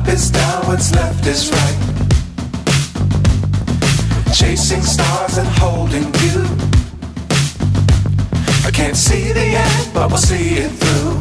is down, what's left is right. Chasing stars and holding you. I can't see the end, but we'll see it through.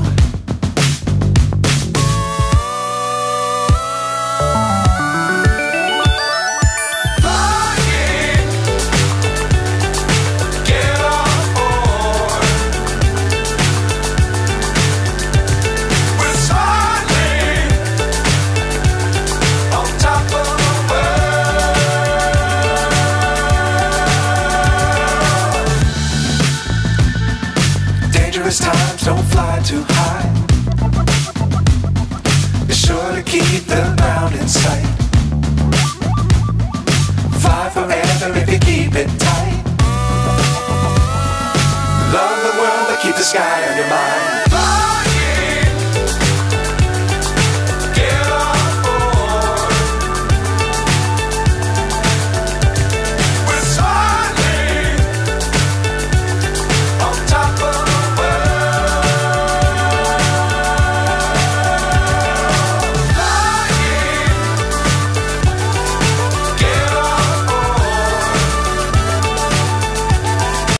Times don't fly too high. Be sure to keep the ground in sight. Fly forever if you keep it tight. Love the world but keep the sky on your mind.